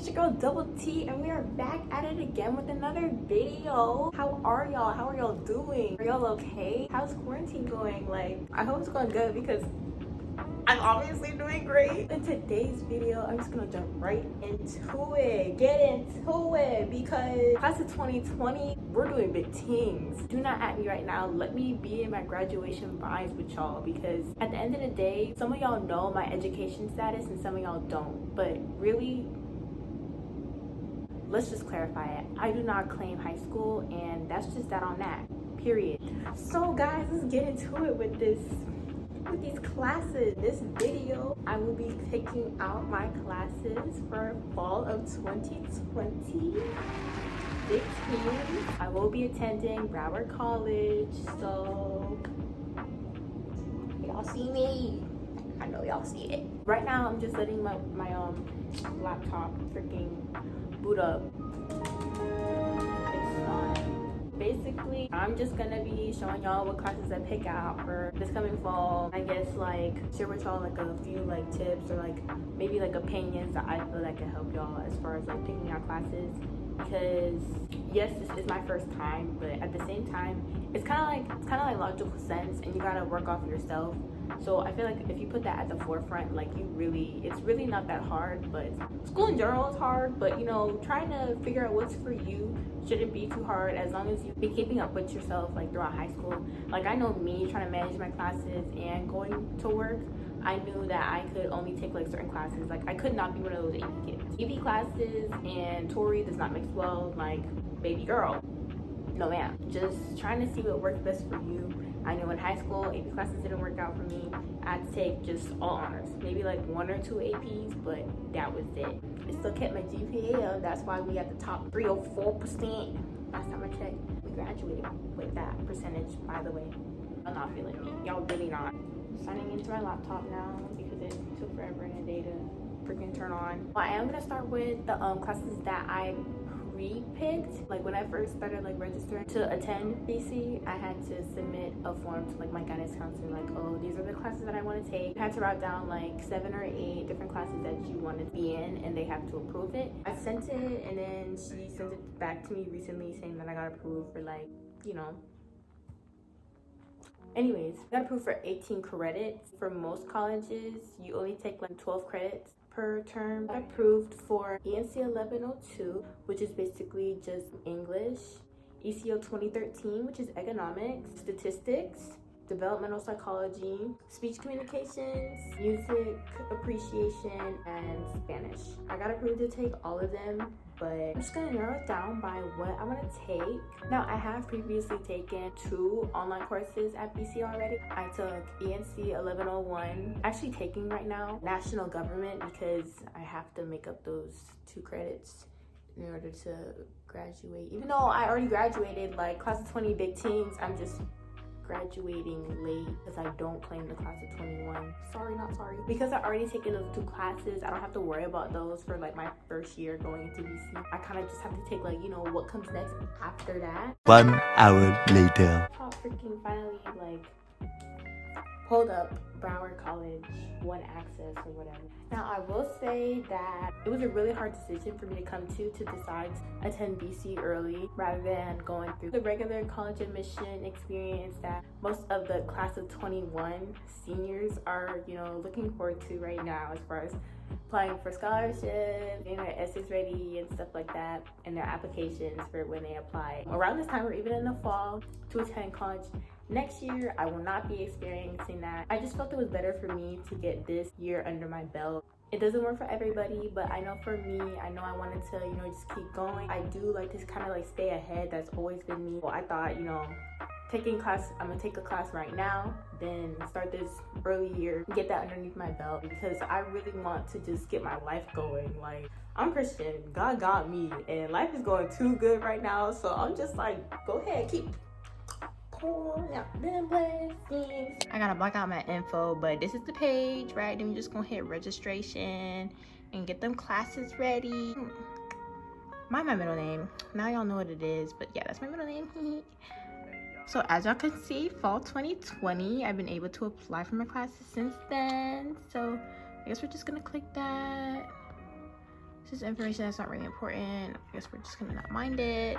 It's your girl Double T, and we are back at it again with another video. How are y'all? How are y'all doing? Are y'all okay? How's quarantine going? Like, I hope it's going good because I'm obviously doing great. In today's video, I'm just gonna jump right into it. Get into it because class of 2020, we're doing big things. Do not at me right now. Let me be in my graduation vibes with y'all because at the end of the day, some of y'all know my education status and some of y'all don't. But really, let's just clarify it. I do not claim high school, and that's just that on that. Period. So guys, let's get into it with these classes. This video, I will be picking out my classes for fall of 2020. Big teams. I will be attending Broward College, so y'all see me. I know y'all see it. Right now, I'm just letting my laptop freaking boot up. It's fine. Basically, I'm just gonna be showing y'all what classes I pick out for this coming fall. I guess like share with y'all like a few like tips or like maybe like opinions that I feel that can help y'all as far as like picking out classes. Because yes, this is my first time, but at the same time, it's kind of like logical sense, and you gotta work off yourself. So I feel like if you put that at the forefront, like it's really not that hard. But school in general is hard, but you know, trying to figure out what's for you shouldn't be too hard as long as you be keeping up with yourself like throughout high school. Like I know me trying to manage my classes and going to work, I knew that I could only take like certain classes. Like I could not be one of those AP kids. AP classes and Tory does not mix well. Like, baby girl, no ma'am. Just trying to see what works best for you. I know in high school, AP classes didn't work out for me. I had to take just all honors. Maybe like 1 or 2 APs, but that was it. It still kept my GPA up. That's why we at the top 3 or 4%. Last time I checked, we graduated with that percentage, by the way. Y'all not feeling me. Y'all really not. I'm signing into my laptop now because it took forever in a day to freaking turn on. Well, I am gonna start with the classes that I pre-picked. Like when I first started like registering to attend BC, I had to submit a form to like my guidance counselor, like, oh, these are the classes that I want to take. I had to write down like 7 or 8 different classes that you wanted to be in, and they have to approve it. I sent it, and then she sent it back to me recently saying that I got approved for like, you know. Anyways, I got approved for 18 credits. For most colleges, you only take like 12 credits per term. I got approved for ENC 1102, which is basically just English, ECO 2013, which is economics, statistics, developmental psychology, speech communications, music appreciation, and Spanish. I got approved to take all of them, but I'm just gonna narrow it down by what I'm gonna take. Now, I have previously taken 2 online courses at BC already. I took ENC 1101, actually taking right now National Government, because I have to make up those 2 credits in order to graduate. Even though I already graduated, like class of 20 big teams, I'm just graduating late because I don't claim the class of 21. Sorry, not sorry. Because I already taken those 2 classes, I don't have to worry about those for like my first year going into BC. I kind of just have to take like, you know, what comes next after that. 1 hour later. How freaking finally like pulled up Broward College, One Access or whatever. Now I will say that it was a really hard decision for me to come to decide to attend BC early rather than going through the regular college admission experience that most of the class of 21 seniors are, you know, looking forward to right now as far as applying for scholarships, getting their essays ready and stuff like that, and their applications for when they apply. Around this time or even in the fall to attend college next year, I will not be experiencing that. I just felt it was better for me to get this year under my belt. It doesn't work for everybody, but I know for me, I know I wanted to, you know, just keep going. I do like to kind of like stay ahead. That's always been me. Well, I thought, you know, taking class, I'm gonna take a class right now, then start this early year, get that underneath my belt, because I really want to just get my life going. Like, I'm Christian, God got me, and life is going too good right now, so I'm just like, go ahead, keep pouring out them blessings. I gotta block out my info, but this is the page, right? Then we're just gonna hit registration and get them classes ready. My middle name, now y'all know what it is, but yeah, that's my middle name. So as y'all can see, fall 2020, I've been able to apply for my classes since then. So I guess we're just gonna click that. is information that's not really important. I guess we're just gonna not mind it.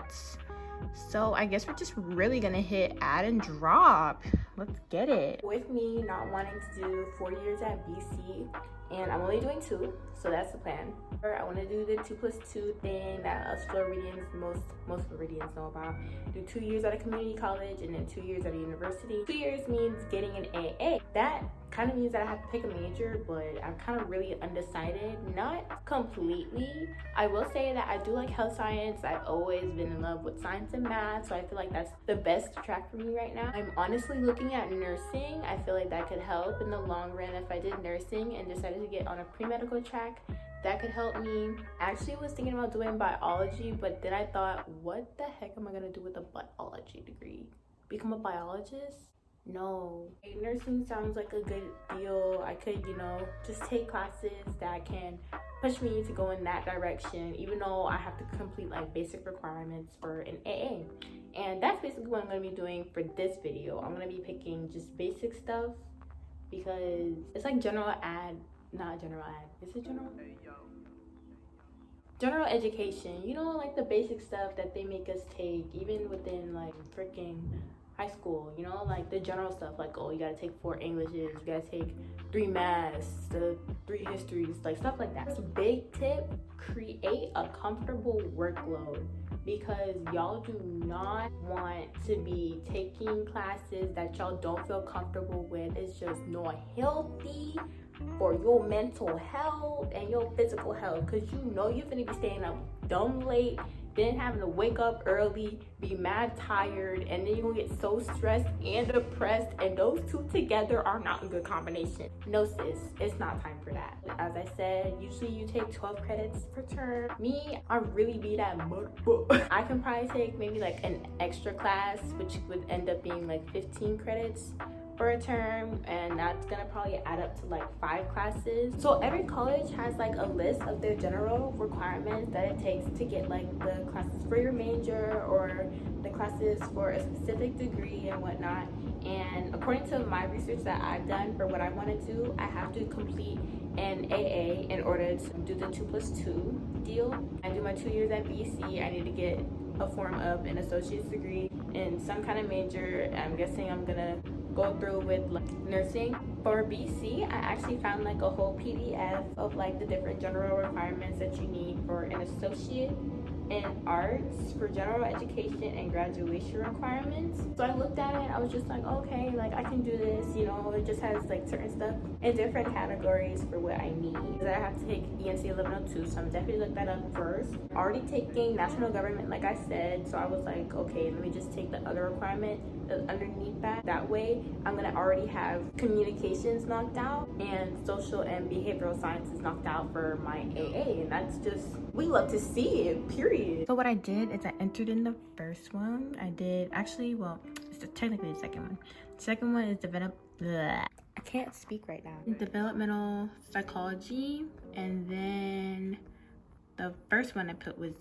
So I guess we're just really gonna hit add and drop. Let's get it. With me not wanting to do 4 years at BC, and I'm only doing 2, so that's the plan. I want to do the 2+2 thing that us Floridians, most Floridians know about. Do 2 years at a community college and then 2 years at a university. 2 years means getting an AA. That kind of means that I have to pick a major, but I'm kind of really undecided. Not completely. I will say that I do like health science. I've always been in love with science and math, so I feel like that's the best track for me right now. I'm honestly looking at nursing. I feel like that could help in the long run if I did nursing and decided to get on a pre-medical track. That could help me. I actually was thinking about doing biology, but then I thought, what the heck am I gonna do with a biology degree? Become a biologist? No. Nursing sounds like a good deal. I could, just take classes that can push me to go in that direction, even though I have to complete like basic requirements for an AA. And that's basically what I'm gonna be doing for this video. I'm gonna be picking just basic stuff because it's like general ed. Not general ed. Is it general? General education. Like the basic stuff that they make us take, even within like freaking high school, like the general stuff, like, oh, you gotta take 4 Englishes, you gotta take 3 maths, 3 histories, like stuff like that. Big tip, create a comfortable workload, because y'all do not want to be taking classes that y'all don't feel comfortable with. It's just not healthy for your mental health and your physical health, because you're gonna be staying up dumb late, then having to wake up early, be mad tired, and then you're gonna get so stressed and depressed, and those two together are not a good combination. No sis, it's not time for that. As I said, usually you take 12 credits per term. Me, I really be that motherfucker. I can probably take maybe like an extra class, which would end up being like 15 credits for a term, and that's gonna probably add up to like 5 classes. So every college has like a list of their general requirements that it takes to get like the classes for your major or the classes for a specific degree and whatnot. And according to my research that I've done for what I want to do, I have to complete an AA in order to do the 2+2 deal. I do my 2 years at BC. I need to get a form of an associate's degree in some kind of major. I'm guessing I'm gonna go through with like nursing. For BC, I actually found like a whole PDF of like the different general requirements that you need for an associate in arts for general education and graduation requirements. So I looked at it, I was just like, okay, like I can do this, it just has like certain stuff in different categories for what I need. Because I have to take ENC 1102, so I'm definitely look that up first. Already taking national government, like I said, so I was like, okay, let me just take the other requirement that's underneath that. That way, I'm gonna already have communications knocked out and social and behavioral sciences knocked out for my AA, and that's just, we love to see it, period. So what I did is I entered in the first one. I did actually, well, it's technically the second one. The second one is I can't speak right now. Developmental psychology, and then the first one I put was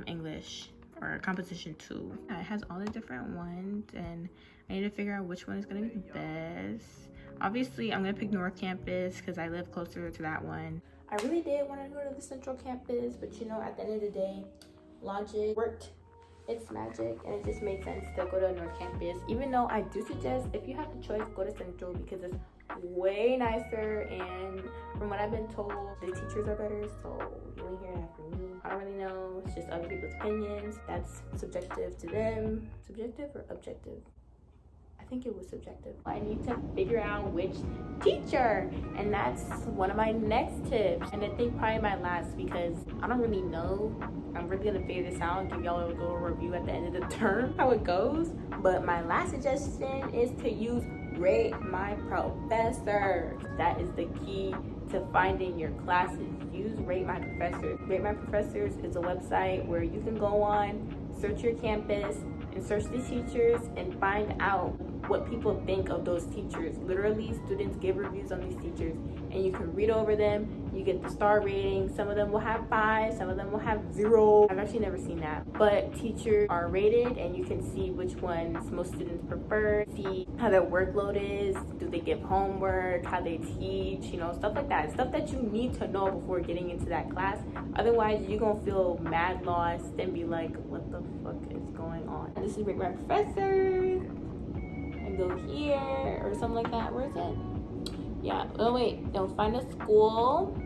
English or composition 2. It has all the different ones, and I need to figure out which one is gonna be the best. Obviously, I'm gonna pick North Campus because I live closer to that one. I really did want to go to the Central Campus, but at the end of the day, logic worked its magic, and it just made sense to go to North Campus. Even though I do suggest, if you have the choice, go to Central because it's way nicer, and from what I've been told, the teachers are better, so you ain't hear that from me. I don't really know, it's just other people's opinions. That's subjective to them. Subjective or objective? I think it was subjective. I need to figure out which teacher, and that's one of my next tips, and I think probably my last, because I don't really know. I'm really gonna figure this out and give y'all a little review at the end of the term how it goes. But my last suggestion is to use Rate My Professor. That is the key to finding your classes. Use Rate My Professor. Rate My Professors is a website where you can go on, search your campus, and search the teachers and find out what people think of those teachers. Literally, students give reviews on these teachers, and you can read over them. You get the star rating. Some of them will have 5, some of them will have 0. I've actually never seen that. But teachers are rated, and you can see which ones most students prefer, see how their workload is, do they give homework, how they teach, you know, stuff like that. Stuff that you need to know before getting into that class. Otherwise, you're gonna feel mad lost and be like, what the fuck is going on? And this is Rate My Professors. And go here or something like that. Where is it? Yeah. Oh wait. No. Find a school.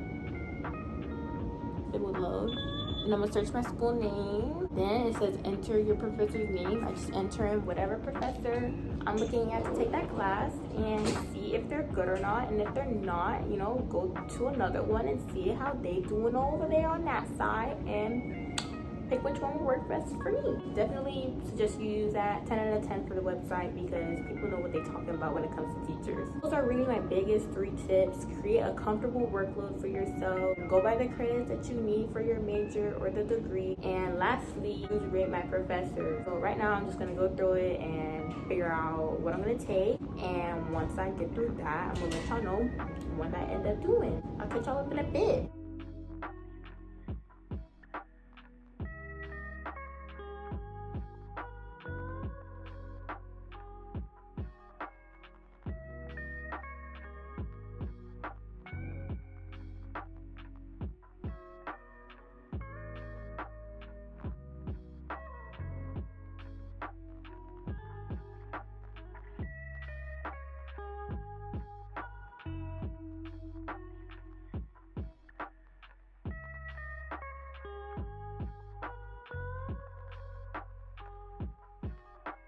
It will load. And I'm gonna search my school name. Then it says enter your professor's name. I just enter in whatever professor I'm looking at to take that class and see if they're good or not. And if they're not, you know, go to another one and see how they doing over there on that side and pick which one will work best for me. Definitely suggest you use that 10 out of 10 for the website because people know what they're talking about when it comes to teachers. Those are really my biggest 3 tips. Create a comfortable workload for yourself. Go by the credits that you need for your major or the degree. And lastly, use Rate My Professor. So right now I'm just gonna go through it and figure out what I'm gonna take. And once I get through that, I'm gonna let y'all know what I end up doing. I'll catch y'all up in a bit.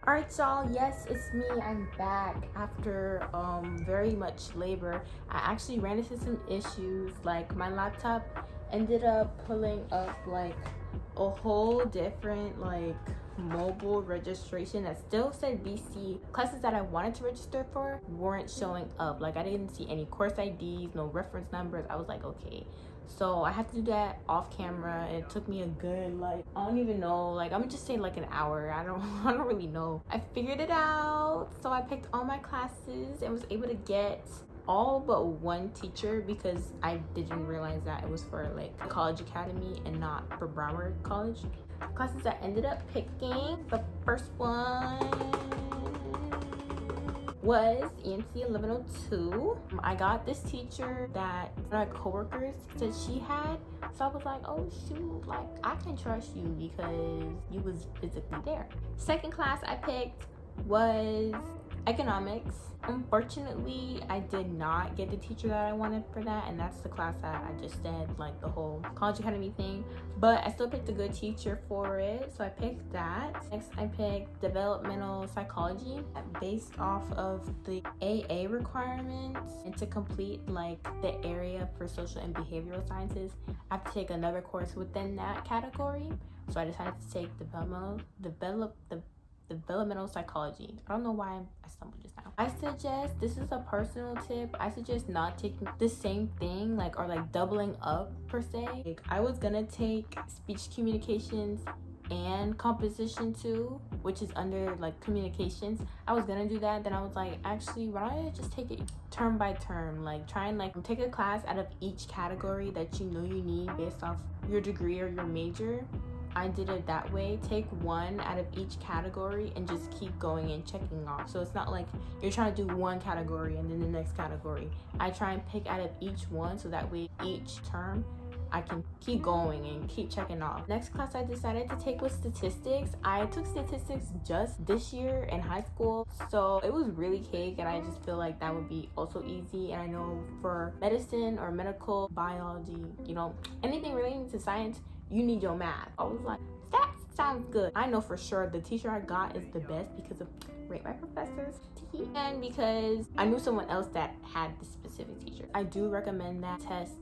Alright y'all, yes, it's me. I'm back after very much labor. I actually ran into some issues. Like my laptop ended up pulling up like a whole different like mobile registration that still said BC. Classes that I wanted to register for weren't showing up. Like I didn't see any course IDs, no reference numbers. I was like, okay. So I had to do that off camera. It took me a good, like, I don't even know, like, I'm gonna just say like an hour. I don't really know. I figured it out. So I picked all my classes and was able to get all but one teacher because I didn't realize that it was for like a college academy and not for Broward College. Classes I ended up picking, the first one was ENC 1102. I got this teacher that my coworkers said she had, so I was like, oh shoot, like I can trust you because you was physically there. Second class I picked was economics. Unfortunately, I did not get the teacher that I wanted for that, and that's the class that I just did, like the whole college academy thing, but I still picked a good teacher for it, so I picked that. Next I picked developmental psychology based off of the AA requirements, and to complete like the area for social and behavioral sciences I have to take another course within that category, so I decided to take developmental psychology. I don't know why I stumbled just now. I suggest, this is a personal tip, I suggest not taking the same thing, like, or like doubling up per se. Like, I was gonna take speech communications and composition too, which is under like communications. I was gonna do that, then I was like, actually, why don't I just take it term by term, like try and like take a class out of each category that you know you need based off your degree or your major. I did it that way. Take one out of each category and just keep going and checking off. So it's not like you're trying to do one category and then the next category. I try and pick out of each one so that way each term I can keep going and keep checking off. Next class I decided to take was statistics. I took statistics just this year in high school, so it was really cake, and I just feel like that would be also easy. And I know for medicine or medical biology, you know, anything relating to science, you need your math. I was like, that sounds good. I know for sure the teacher I got is the best because of Rate My Professors and because I knew someone else that had this specific teacher. I do recommend that tests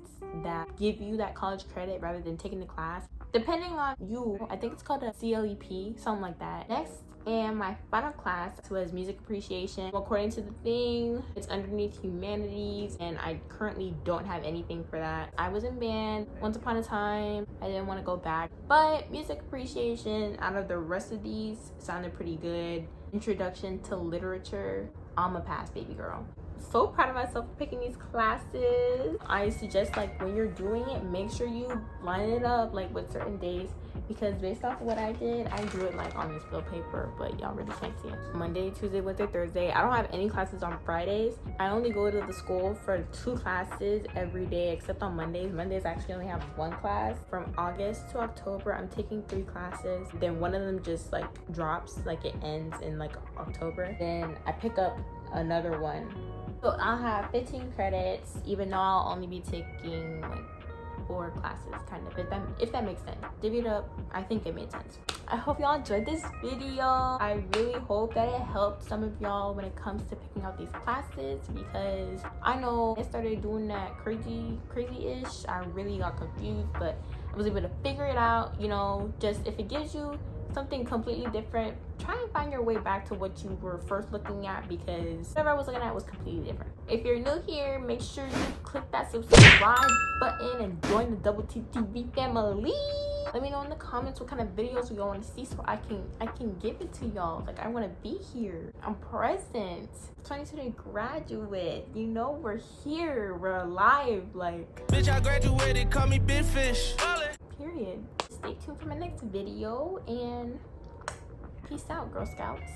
that give you that college credit rather than taking the class. Depending on you, I think it's called a CLEP, something like that. Next, and my final class was music appreciation. According to the thing, it's underneath humanities, and I currently don't have anything for that. I was in band once upon a time. I didn't want to go back, but music appreciation out of the rest of these sounded pretty good. Introduction to literature, I'm a pass, baby girl. so proud of myself for picking these classes. I suggest, like, when you're doing it, make sure you line it up like with certain days, because based off of what I did, I drew it like on this bill paper, but y'all really can't see it. Monday, Tuesday, Wednesday, Thursday. I don't have any classes on Fridays. I only go to the school for 2 classes every day except on Mondays. Mondays I actually only have 1 class. From August to October, I'm taking 3 classes. Then one of them just like drops, like it ends in like October. Then I pick up another one. So I'll have 15 credits, even though I'll only be taking like 4 classes, kind of, if that makes sense. Divvy it up. I think it made sense. I hope y'all enjoyed this video. I really hope that it helped some of y'all when it comes to picking out these classes, because I know I started doing that crazy-ish. I really got confused, but I was able to figure it out. You know, just if it gives you something completely different, try and find your way back to what you were first looking at, because whatever I was looking at was completely different. If you're new here, make sure you click that subscribe button and join the Double T TV family. Let me know in the comments what kind of videos y'all want to see, so I can give it to y'all. Like, I want to be here. I'm present. 2020 graduate. You know, we're here. We're alive. Like, bitch, I graduated. Call me Big Fish. Period. Stay tuned for my next video, and peace out, Girl Scouts.